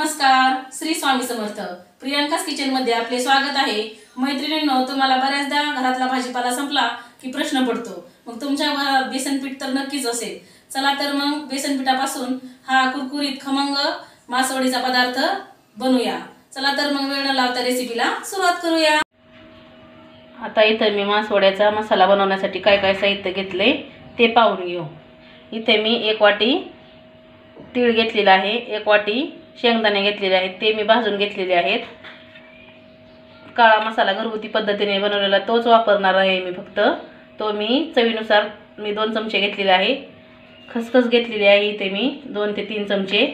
नमस्कार, श्री स्वामी समर्थ। प्रियांकास किचन मध्ये आपले स्वागत आहे। मैत्रिणींनो, तुम्हाला बऱ्याचदा घरातला भाजीपाला संपला की प्रश्न पडतो, मग तुमच्या घरात बेसन पीठ तर नक्कीच असेल। चला तर मग बेसन पिठापासून हा कुरकुरीत खमंग मासवडीचा पदार्थ बनवूया। चला तर मग वेळ न लावता रेसिपीला सुरुवात करूया। आता इथे मी मासवड्याचा मसाला बनवण्यासाठी काय काय साहित्य घेतले ते पाहून घेऊ। इथे मी 1 वाटी तीळ घेतलेला आहे, 1 वाटी शेंगदाणे घेतलेले आहेत, ते मी भाजून घेतलेले आहेत। काळा मसाला घरगुती पद्धतीने बनवलेला तोच वापरणार आहे मी फक्त। तो मी चवीनुसार 2 चमचे घेतलेले आहे। खसखस घेतलेली आहे इथे मी 2 ते 3 चमचे।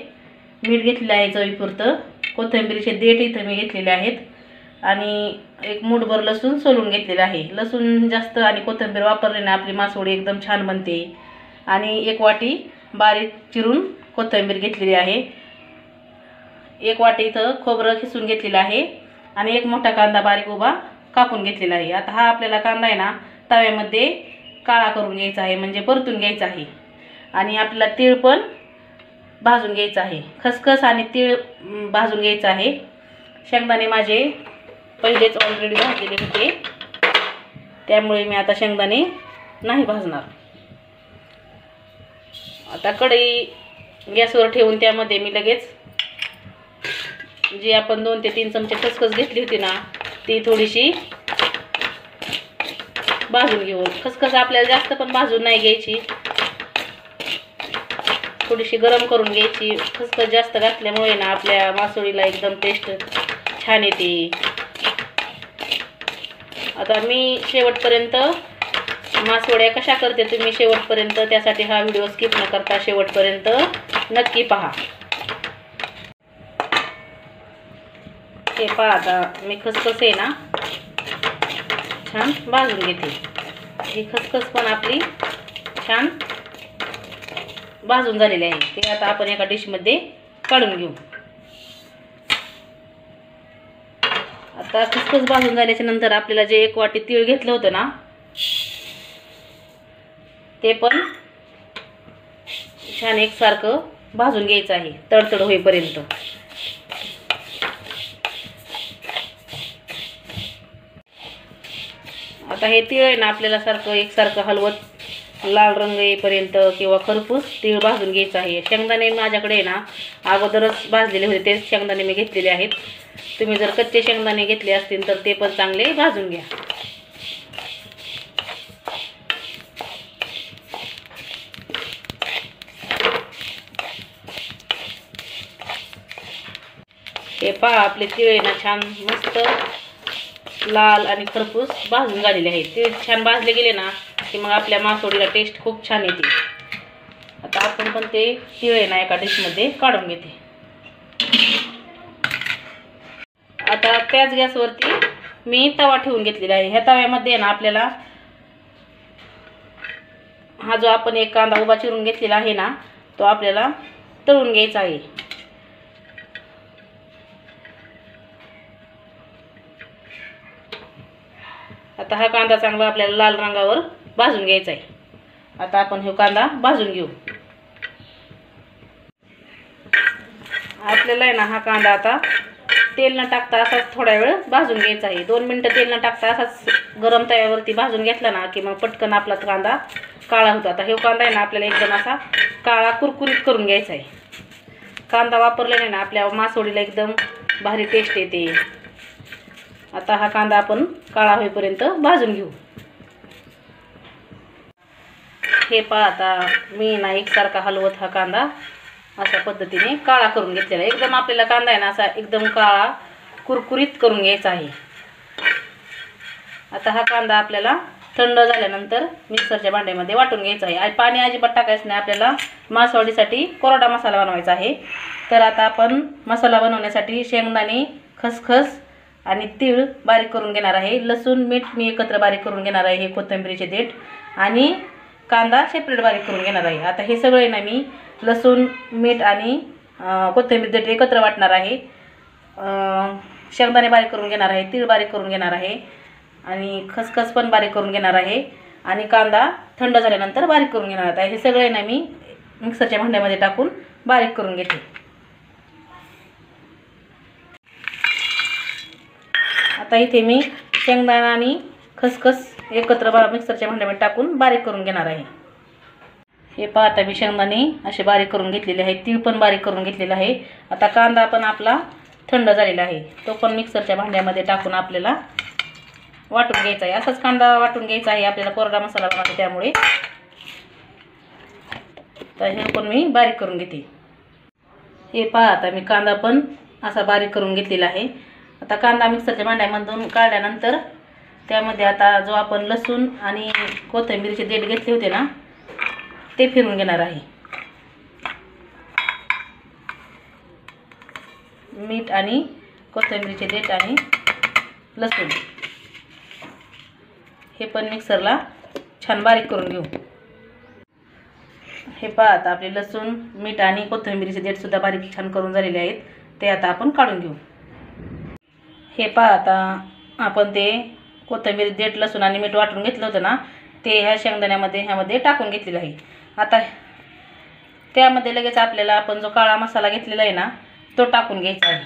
मीठ घेतलेले आहे चवीपुरतं। कोथिंबीरचे देठ इथे मी घेतलेले आहेत आणि 1 मूठभर लसूण सोलून घेतलेला आहे। लसूण जास्त आणि कोथिंबीर वापरल्याने आपली मासवडी एकदम छान बनते। आणि 1 वाटी बारीक चिरून कोथिंबीर घेतलेली आहे। 1 वाटी इथं खोबरं खिसून घेतलेलं आहे आणि 1 मोठा कांदा बारीक उभा कापून घेतलेला आहे। आता हा आपल्याला कांदा आहे ना तव्यामध्ये काळा करून घ्यायचा आहे, म्हणजे परतून घ्यायचा आहे। आणि आपल्याला तीळ पण भाजून घ्यायचा आहे। खसखस आणि तीळ भाजून घ्यायचं आहे। शेंगदाणे माझे पहिलेच ऑलरेडी भाजलेले होते, त्यामुळे मी आता शेंगदाणे नाही भाजणार। आता कढई गॅसवर ठेवून त्यामध्ये मी लगेच जी आपण 2 ते 3 चमचे खसखस घेतली होती ना ती थोडीशी भाजून घेऊ। खसखस आपल्याला जास्त पण भाजून नाही घ्यायची, थोडीशी गरम करून घ्यायची। खसखस जास्त घातल्यामुळे ना आपल्या मासवडीला एकदम टेस्ट छान येते। आता मी शेवटपर्यंत मासवड्या कशा करते तुम्ही शेवटपर्यंत, त्यासाठी हा व्हिडिओ स्किप न करता शेवटपर्यंत नक्की पहा। हे पहा, आता मी खसखस आहे ना छान भाजून घेते। ही खसखस पण आपली छान भाजून झालेली आहे। ते आता आपण एका डिशमध्ये काढून घेऊ। आता खसखस भाजून झाल्याच्या नंतर आपल्याला जे 1 वाटी तीळ घेतलं होतं ना ते पण छान एकसारखं भाजून घ्यायचं आहे तडतड होईपर्यंत। आता हे तीळ आहे ना आपल्याला सारखं एकसारखं हलवत लाल रंग येईपर्यंत किंवा खरपूस तीळ भाजून घ्यायचं आहे। शेंगदाणे माझ्याकडे आहे ना अगोदरच भाजलेले होते, तेच शेंगदाणे मी घेतलेले आहेत। तुम्ही जर कच्चे शेंगदाणे घेतले असतील तर ते पण चांगले भाजून घ्या। हे पहा, आपले तीळ ना छान मस्त लाल आणि खरपूस भाजून झालेले आहेत। तीळ छान भाजले गेले ना की मग आपल्या मासवडीला टेस्ट खूप छान येते। आता आपण पण ते तीळ ना एका डिशमध्ये काढून घेते। आता त्याच गॅसवरती मी तवा ठेवून घेतलेला आहे। ह्या तव्यामध्ये ना आपल्याला हा जो आपण 1 कांदा उभा चिरून घेतलेला आहे ना तो आपल्याला तळून घ्यायचा आहे। आता हा कांदा चांगला आपल्याला लाल रंगावर भाजून घ्यायचा आहे। आता आपण हा कांदा भाजून घेऊ। आपल्याला आहे ना हा कांदा आता तेल न टाकता असाच थोडा वेळ भाजून घ्यायचा आहे। 2 मिनिटं तेल न टाकता असाच गरम तव्यावरती भाजून घेतला ना की मग पटकन आपला कांदा काळा होतो। आता हे कांदा आहे ना आपल्याला एकदम असा काळा कुरकुरीत करून घ्यायचा आहे। कांदा वापरल्याने ना आपल्या मासवडीला एकदम भारी टेस्ट येते। आता हा कांदा आपण काळा होईपर्यंत भाजून घेऊ। हे पहा, आता मी ना एकसारखा हलवत हा कांदा अशा पद्धतीने काळा करून घेतलेला आहे। एकदम आपल्याला कांदा आहे ना असा एकदम काळा कुरकुरीत करून घ्यायचा आहे। आता हा कांदा आपल्याला थंड झाल्यानंतर मिक्सरच्या भांड्यामध्ये वाटून घ्यायचा आहे। पाणी अजिबात टाकायचं नाही, आपल्याला मासवडीसाठी कोरडा मसाला बनवायचा आहे। तर आता आपण मसाला बनवण्यासाठी शेंगदाणे, खसखस आणि तीळ बारीक करून घेणार आहे। लसूण मीठ मी एकत्र बारीक करून घेणार आहे। हे कोथिंबीरचे देठ आणि कांदा सेपरेट बारीक करून घेणार आहे। आता हे सगळे ना मी लसूण मीठ आणि कोथिंबीर देठ एकत्र वाटणार आहे। शेंगदाणे बारीक करून घेणार आहे, तीळ बारीक करून घेणार आहे आणि खसखस पण बारीक करून घेणार आहे आणि कांदा थंड झाल्यानंतर बारीक करून घेणार आहे। हे सगळे ना मी मिक्सरच्या भांड्यामध्ये टाकून बारीक करून घेते। आता इथे मी शेंगदाणा आणि खसखस एकत्र मिक्सरच्या भांड्यामध्ये टाकून बारीक करून घेणार आहे. हे पहा आता मी शेंगदाणे असे बारीक करून घेतलेले आहे. तीळ पण बारीक करून घेतलेला आहे. आता कांदा पण आपला थंड झालेला आहे. तो पण मिक्सरच्या भांड्यामध्ये टाकून आपल्याला वाटून घ्यायचा आहे. असाच कांदा वाटून घ्यायचा आहे. आपल्याला कोरडा मसाला बनवायचा त्यामुळे. तर हे पण मी बारीक करून घेते. हे पहा आता मी कांदा पण असा बारीक करून घेतलेला आहे. आता कांदा मिक्सरच्या भांड्यामधून काढल्यानंतर त्यामध्ये आता जो आपण लसूण आणि कोथिंबीरचे देठ घेतले होते ना ते फिरून घेणार आहे. मीठ आणि कोथिंबीरचे देठ आणि लसूण हे पण मिक्सरला छान बारीक करून घेऊ. हे पहा आता आपले लसूण मीठ आणि कोथिंबीरचे देठ सुद्धा बारीक छान करून झालेले आहेत. ते आता आपण काढून घेऊ. हे पहा आता आपण ते कोथिंबीर देठ लसूण आणि मीठ वाटून घेतलं होतं ना ते ह्या शेंगदाण्यामध्ये ह्यामध्ये टाकून घेतलेलं आहे. आता त्यामध्ये लगेच आपल्याला आपण जो काळा मसाला घेतलेला आहे ना तो टाकून घ्यायचा आहे.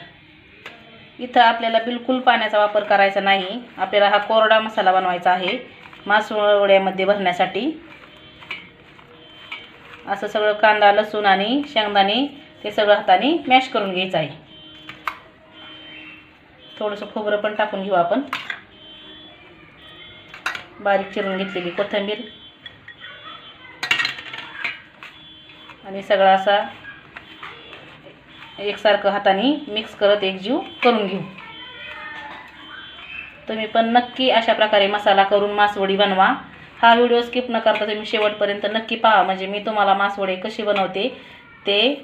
इथं आपल्याला बिलकुल पाण्याचा वापर करायचा नाही. आपल्याला हा कोरडा मसाला बनवायचा आहे मासवड्यामध्ये भरण्यासाठी. असं सगळं कांदा लसूण आणि शेंगदाणे ते सगळं हाताने मॅश करून घ्यायचं आहे. थोडंसं खोबरं पण टाकून घेऊ आपण. बारीक चिरून घेतलेली कोथिंबीर आणि सगळा असा एकसारखं हाताने मिक्स करत एकजीव करून घेऊ. तुम्ही पण नक्की अशा प्रकारे मसाला करून मासवडी बनवा. हा व्हिडिओ स्किप न करता तुम्ही शेवटपर्यंत नक्की पहा, म्हणजे मी तुम्हाला मासवडी कशी बनवते ते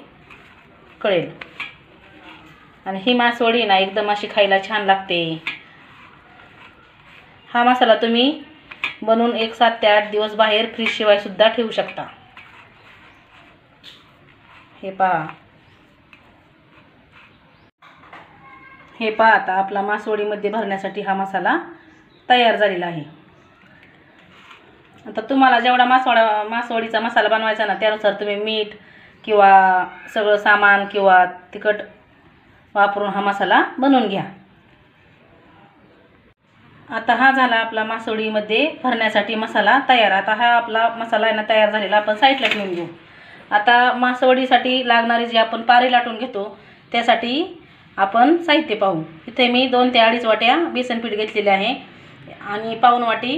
कळेल. आणि ही मासवडी ना एकदम अशी खायला छान लागते. हा मसाला तुम्ही बनवून 1 7 ते 8 दिवस बाहेर फ्रीज शिवाय सुद्धा ठेवू शकता. हे पहा. हे पहा आता आपला मासवडीमध्ये भरण्यासाठी हा मसाला तयार झालेला आहे. आता तुम्हाला जेवढा मासवडीचा मसाला बनवायचा ना त्यानुसार तुम्ही मीठ किंवा सगळं सामान किंवा तिखट वापरून हा मसाला बनवून घ्या. आता हा झाला आपला मासवडीमध्ये भरण्यासाठी मसाला तयार. आता हा आपला मसाला आहे ना तयार झालेला आपण साईडला ठेवून घेऊ. आता मासवडीसाठी लागणारी जी आपण पारी लाटून घेतो त्यासाठी आपण साहित्य पाहू. इथे मी 2 ते 2.5 वाट्या बेसन पीठ घेतलेले आहे आणि पाऊण वाटी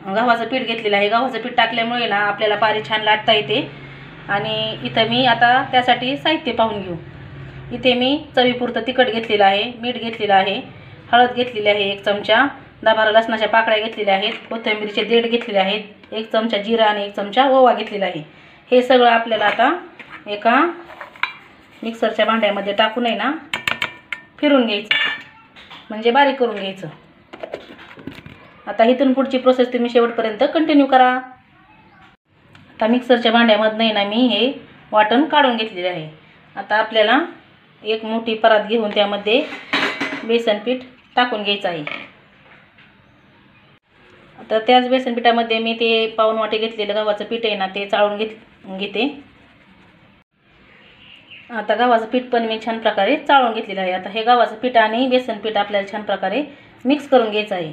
गव्हाचं पीठ घेतलेलं आहे. गव्हाचं पीठ टाकल्यामुळे ना आपल्याला पारी छान लाटता येते. आणि इथं मी आता त्यासाठी साहित्य पाहून घेऊ. इथे मी चवीपुरतं तिखट घेतलेलं आहे, मीठ घेतलेलं आहे, हळद घेतलेली आहे 1 चमचा, 10-12 लसणाच्या पाकळ्या घेतलेल्या आहेत, कोथिंबीरचे देठ घेतलेले आहेत, 1 चमचा जिरा आणि 1 चमचा ओवा घेतलेला आहे. हे सगळं आपल्याला आता एका मिक्सरच्या भांड्यामध्ये टाकून आहे ना फिरून घ्यायचं, म्हणजे बारीक करून घ्यायचं. आता इथून पुढची प्रोसेस तुम्ही शेवटपर्यंत कंटिन्यू करा. आता मिक्सरच्या भांड्यामधनं आहे ना मी हे वाटण काढून घेतलेले आहे. आता आपल्याला एक मोठी परात घेऊन त्यामध्ये बेसन पीठ टाकून घ्यायचं आहे. आता त्याच बेसन पिठामध्ये मी ते पाऊण वाटी घेतलेलं गव्हाचं पीठ आहे ना ते चाळून घेते. आता गव्हाचं पीठ पण मी छान प्रकारे चाळून घेतलेलं आहे. आता हे गव्हाचं पीठ आणि बेसन पीठ आपल्याला छान प्रकारे मिक्स करून घ्यायचं आहे.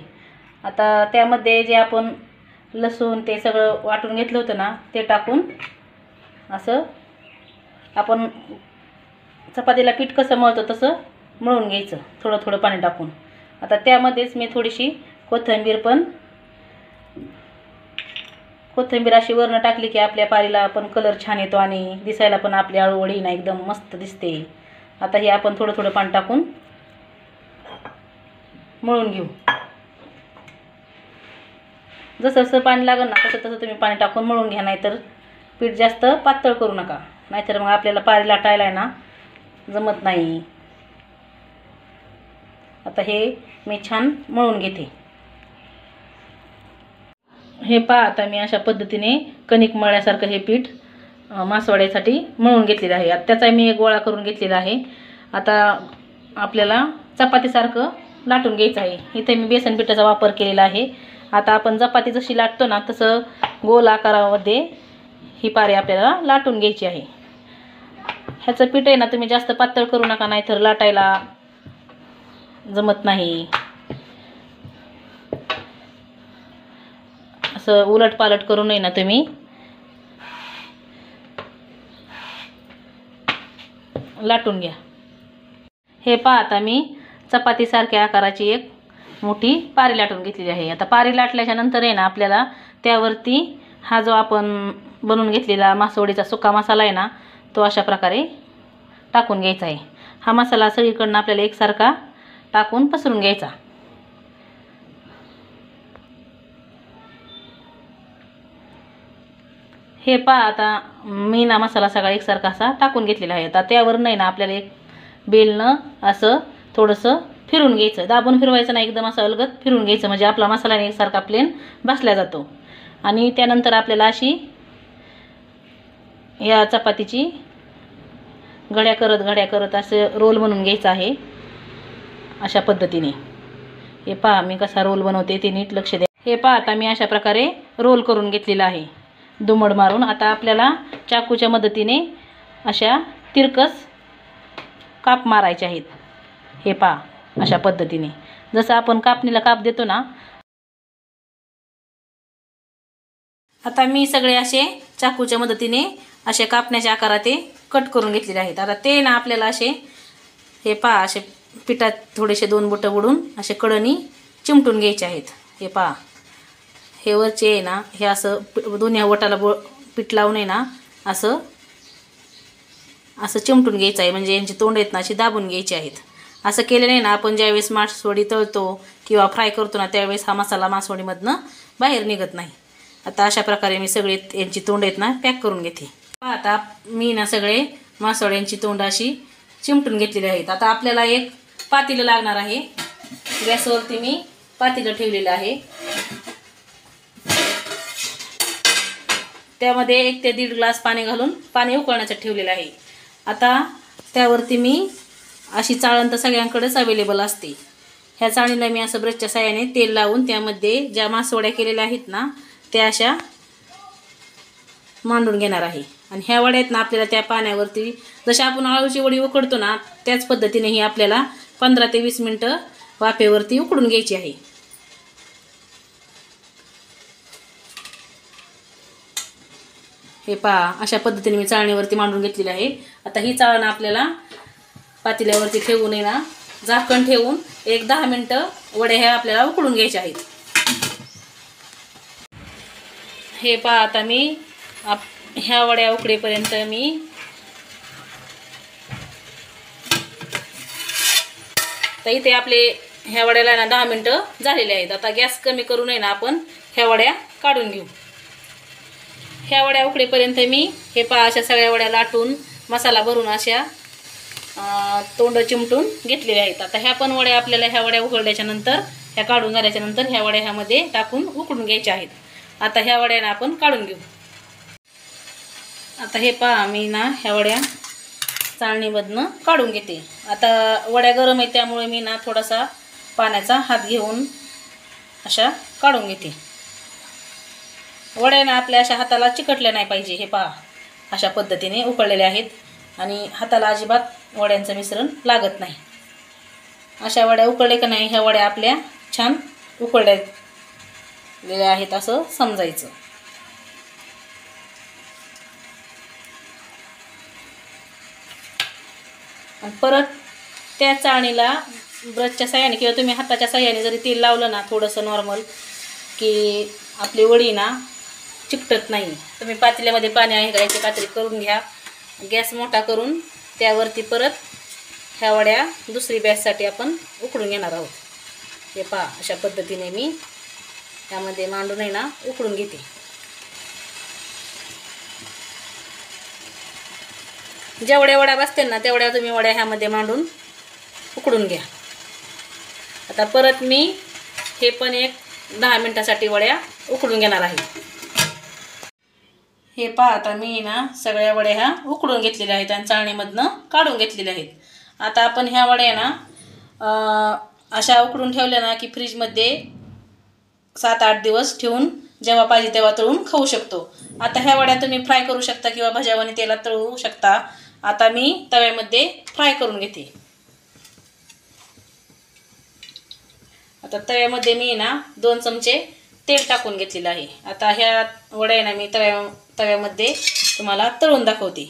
आता त्यामध्ये जे आपण लसूण ते सगळं वाटून घेतलं होतं ना ते टाकून असं आपण चपातीला पीठ कसं मळतो तसं मळून घ्यायचं, थोडं थोडं पाणी टाकून. आता त्यामध्येच मी थोडीशी कोथिंबीर अशी वरनं टाकली की आपल्या पारीला पण कलर छान येतो आणि दिसायला पण आपली आळूवडी ना एकदम मस्त दिसते. आता हे आपण थोडं थोडं पाणी टाकून मळून घेऊ. जसं जसं पाणी लागेल ना तसं तसं तुम्ही पाणी टाकून मळून घ्या, नाहीतर पीठ जास्त पातळ करू नका, नाहीतर मग आपल्याला पारी लाटायला ना जमत नाही. आता हे मी छान मळून घेते. हे पहा आता मी अशा पद्धतीने कणिक मळल्यासारखं हे पीठ मासवड्यासाठी मळून घेतलेलं आहे. आता त्याचा मी एक गोळा करून घेतलेला आहे. आता आपल्याला चपातीसारखं लाटून घ्यायचं आहे. इथे मी बेसन पिठाचा वापर केलेला आहे. आता आपण चपाती जशी लाटतो ना तसं गोल आकारामध्ये ही पारी आपल्याला लाटून घ्यायची आहे. ह्याचं पीठ आहे ना तुम्ही जास्त पातळ करू नका, नाहीतर लाटायला जमत नाही. असं उलटपालट करू नये ना तुम्ही लाटून घ्या। हे पहा आता मी चपातीसारख्या आकाराची एक मोठी पारी लाटून घेतलेली आहे। आता पारी लाटल्याच्या नंतर आहे ना आपल्याला त्यावरती हा जो आपण बनवून घेतलेला मासवडीचा सुका मसाला आहे ना तो अशा प्रकारे टाकून घ्यायचा आहे। हा मसाला सगळीकडून आपल्याला एकसारखा टाकून पसरून घ्यायचा। हे पहा आता मी ना मसाला सगळा एकसारखा असा टाकून घेतलेला आहे। आता त्यावर नाही ना आपल्याला एक बेलनं असं थोडंसं फिरून घ्यायचं, दाबून फिरवायचं नाही, एकदम असं अलगद फिरून घ्यायचं म्हणजे आपला मसाला एकसारखा प्लेन बसला जातो। आणि त्यानंतर आपल्याला अशी या चपातीची घड्या करत असं रोल बनवून घ्यायचा आहे अशा पद्धतीने। हे पहा मी कसा रोल बनवते ते नीट लक्ष द्या। हे पहा आता मी अशा प्रकारे रोल करून घेतलेला आहे दुमड मारून। आता आपल्याला चाकूच्या मदतीने अशा तिरकस काप मारायचे आहेत। हे पहा अशा पद्धतीने जसं आपण कापणीला काप देतो ना। आता मी सगळे असे चाकूच्या मदतीने असे कापण्याच्या आकारात कट करून घेतलेले आहेत। आता ते ना आपल्याला असे हे पहा असे पिठात थोडेसे 2 बोटं बुडून असे कडनी चिमटून घ्यायचे आहेत। हे पहा हे वरचे आहे ना हे असं दोन्ही बोटाला पीठ लावून आहे ना असं चिमटून घ्यायचं आहे, म्हणजे यांची तोंड आहेत ना अशी दाबून घ्यायची आहेत। असं केलं नाही ना आपण ज्यावेळेस मासवडी तळतो किंवा फ्राय करतो ना त्यावेळेस हा मसाला मासवडीमधनं बाहेर निघत नाही। आता अशा प्रकारे मी सगळे यांची तोंड आहेत ना पॅक करून घेते। आता मी ना सगळे मासवड्यांची तोंड अशी चिमटून घेतलेली आहेत। आता आपल्याला एक पातेलं लागणार आहे। गॅसवरती मी पातेलं ठेवलेलं आहे, त्यामध्ये 1 ते 1.5 ग्लास पाणी घालून पाणी उकळण्यासाठी ठेवलेलं आहे। आता त्यावरती मी अशी चाळण तर सगळ्यांकडेच अवेलेबल असते, ह्या चाळणीला मी असं ब्रशच्या साहाय्याने तेल लावून त्यामध्ये ज्या मासवड्या केलेल्या आहेत ना त्या अशा मांडून घेणार आहे। आणि ह्या वड्या आहेत ना आपल्याला त्या पाण्यावरती जशा आपण आळूची वडी उकडतो ना त्याच पद्धतीने ही आपल्याला 15 ते 20 मिनिटं वाफेवरती उकडून घ्यायची आहे। हे पहा अशा पद्धतीने मी चाळणीवरती मांडून घेतलेली आहे। आता ही चाळण आपल्याला पातेल्यावरती ठेवून आहे ना झाकण ठेवून 10 मिनिटं वड्या ह्या आपल्याला उकडून घ्यायच्या आहेत। हे पहा आता मी ह्या वड्या उकडेपर्यंत मी तर इथे आपले ह्या वड्याला ना 10 मिनिटं झालेले आहेत। आता गॅस कमी करून आहे ना आपण ह्या वड्या काढून घेऊ। ह्या वड्या उकडेपर्यंत मी हे पहा अशा सगळ्या वड्या लाटून मसाला भरून अशा तोंड चिमटून घेतलेल्या आहेत। आता ह्या पण वड्या आपल्याला ह्या वड्या उकळल्याच्या नंतर ह्या काढून झाल्याच्या नंतर ह्या वड्या ह्यामध्ये टाकून उकडून घ्यायच्या आहेत। आता ह्या वड्याना आपण काढून घेऊ। आता हे पहा मी ना ह्या वड्या चाळणीमधनं काढून घेते। आता वड्या गरम आहेत त्यामुळे मी ना थोडासा पाण्याचा हात घेऊन अशा काढून घेते। वड्या ना आपल्या अशा हाताला चिकटल्या नाही पाहिजे। हे पहा अशा पद्धतीने उकळलेल्या आहेत आणि हाताला अजिबात वड्यांचं मिश्रण लागत नाही। अशा वड्या उकळले का नाही ह्या वड्या आपल्या छान उकळलेल्या आहेत असं समजायचं। परत त्या चाळणीला ब्रशच्या साहाय्याने किंवा तुम्ही हाताच्या साहाय्याने जरी तेल लावलं ना थोडंसं नॉर्मल की आपली वडी ना चिकटत नाही। तुम्ही पातेल्यामध्ये पाणी आहे याची खात्री करून घ्या। गॅस मोठा करून त्यावरती परत ह्या वड्या दुसरी बॅचसाठी आपण उकडून घेणार आहोत। हे पहा अशा पद्धतीने मी त्यामध्ये मांडून आहे ना उकडून घेते। जेवढ्या वड्या बसतील ना तेवढ्या तुम्ही वड्या ह्यामध्ये मांडून उकडून घ्या। आता परत मी हे पण एक 10 मिनिटासाठी वड्या उकडून घेणार आहे। हे पहा आता मी ना सगळ्या वड्या ह्या उकडून घेतलेल्या आहेत आणि चाळणीमधनं काढून घेतलेल्या आहेत। आता आपण ह्या वड्या ना अशा उकडून ठेवल्या ना की फ्रीजमध्ये 7-8 दिवस ठेवून जेव्हा पाहिजे तेव्हा तळून खाऊ शकतो। आता ह्या वड्या तुम्ही फ्राय करू शकता किंवा भाज्यावानी तेलात तळू शकता। आता मी तव्यामध्ये फ्राय करून घेते। आता तव्यामध्ये मी ना 2 चमचे तेल टाकून घेतलेलं आहे. आता ह्या वड्या ना मी तव्यामध्ये तुम्हाला तळून दाखवते.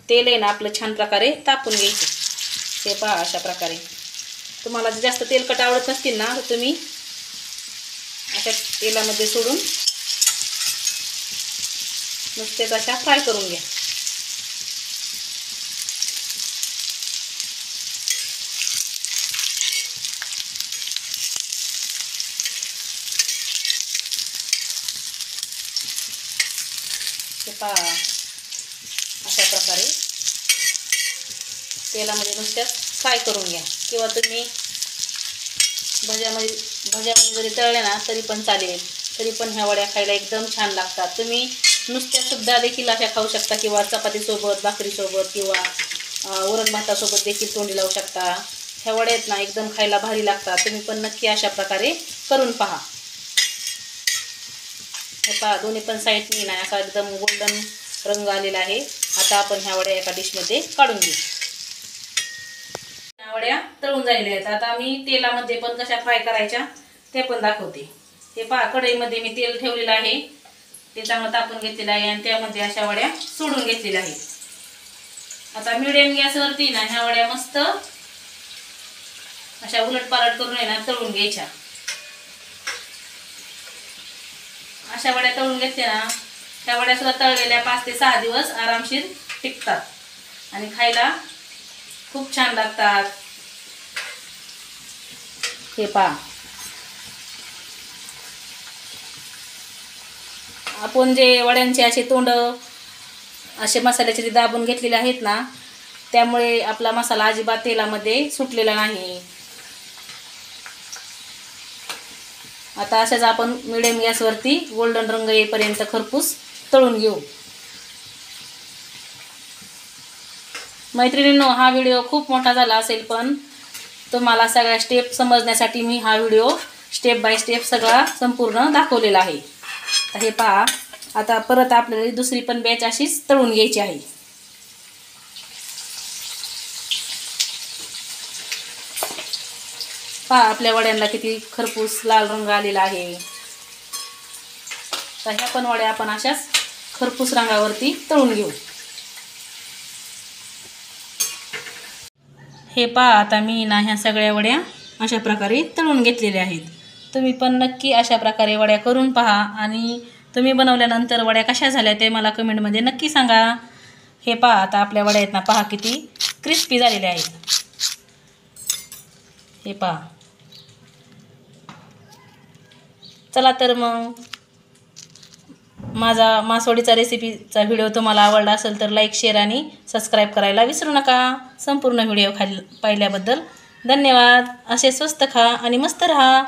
तेल आहे ना आपलं छान प्रकारे तापून घ्यायचं. हे पहा अशा प्रकारे. तुम्हाला जर जास्त तेलकट आवडत नसतील ना तर तुम्ही अशा तेलामध्ये सोडून नुसतेच अशा फ्राय करून घ्या. हे पहा अशा प्रकारे तेलामध्ये नुसत्याच फ्राय करून घ्या. किंवा तुम्ही भज्यामध्ये जरी तळल्या ना तरी पण चालेल. तरी पण ह्या वड्या खायला एकदम छान लागतात. तुम्ही नुसत्यासुद्धा देखील अशा खाऊ शकता किंवा चपातीसोबत, भाकरीसोबत किंवा वरण भातासोबत देखील तोंडी लावू शकता. ह्या वड्या आहेत ना एकदम खायला भारी लागतात. तुम्ही पण नक्की अशा प्रकारे करून पहा. हे पहा दोन्ही पण साईडनी ना असा एकदम गोल्डन रंग आलेला आहे. आता आपण ह्या वड्या एका डिशमध्ये काढून घेऊ. ह्या वड्या तळून झालेल्या आहेत. आता मी तेलामध्ये पण कशा फ्राय करायच्या ते पण दाखवते. हे पहा कढईमध्ये मी तेल ठेवलेलं आहे. ते चांगलं तापून घेतलेलं आहे आणि त्यामध्ये अशा वड्या सोडून घेतलेल्या आहेत. आता मीडियम गॅसवरती ना ह्या वड्या मस्त अशा उलटपालट करून आहे ना तळून घ्यायच्या. अशा वड्या तळून घेतल्या ना त्या वड्या सुद्धा तळलेल्या 5 ते 6 दिवस आरामशीर टिकतात आणि खायला खूप छान लागतात. हे पहा आपण जे वड्यांचे असे तोंड असे मसाल्याचे जे दाबून घेतलेले आहेत ना त्यामुळे आपला मसाला अजिबात तेलामध्ये सुटलेला नाही. आता अशाच आपण मिडियम गॅसवरती गोल्डन रंग येईपर्यंत खरपूस तळून घेऊ. मैत्रिणींनो हा व्हिडिओ खूप मोठा झाला असेल पण तुम्हाला सगळ्या स्टेप समजण्यासाठी मी हा व्हिडिओ स्टेप बाय स्टेप सगळा संपूर्ण दाखवलेला आहे. हे पहा आता परत आपल्याला दुसरी पण बॅच अशीच तळून घ्यायची आहे. पहा आपल्या वड्यांना किती खरपूस लाल रंग आलेला आहे. तर ह्या पण वड्या आपण अशाच खरपूस रंगावरती तळून घेऊ. हे पहा आता मी ना ह्या सगळ्या वड्या अशा प्रकारे तळून घेतलेल्या आहेत. तुम्ही पण नक्की अशा प्रकारे वड्या करून पहा आणि तुम्ही बनवल्यानंतर वड्या कशा झाल्या ते मला कमेंटमध्ये नक्की सांगा. हे पहा आता आपल्या वड्या आहेत ना पहा किती क्रिस्पी झालेल्या आहेत. हे पहा. चला तर मग माझा मासवडीचा रेसिपीचा व्हिडिओ तुम्हाला आवडला असेल तर लाईक, शेअर आणि सबस्क्राईब करायला विसरू नका. संपूर्ण व्हिडिओ पाहिल्याबद्दल धन्यवाद. असे स्वस्त खा आणि मस्त रहा.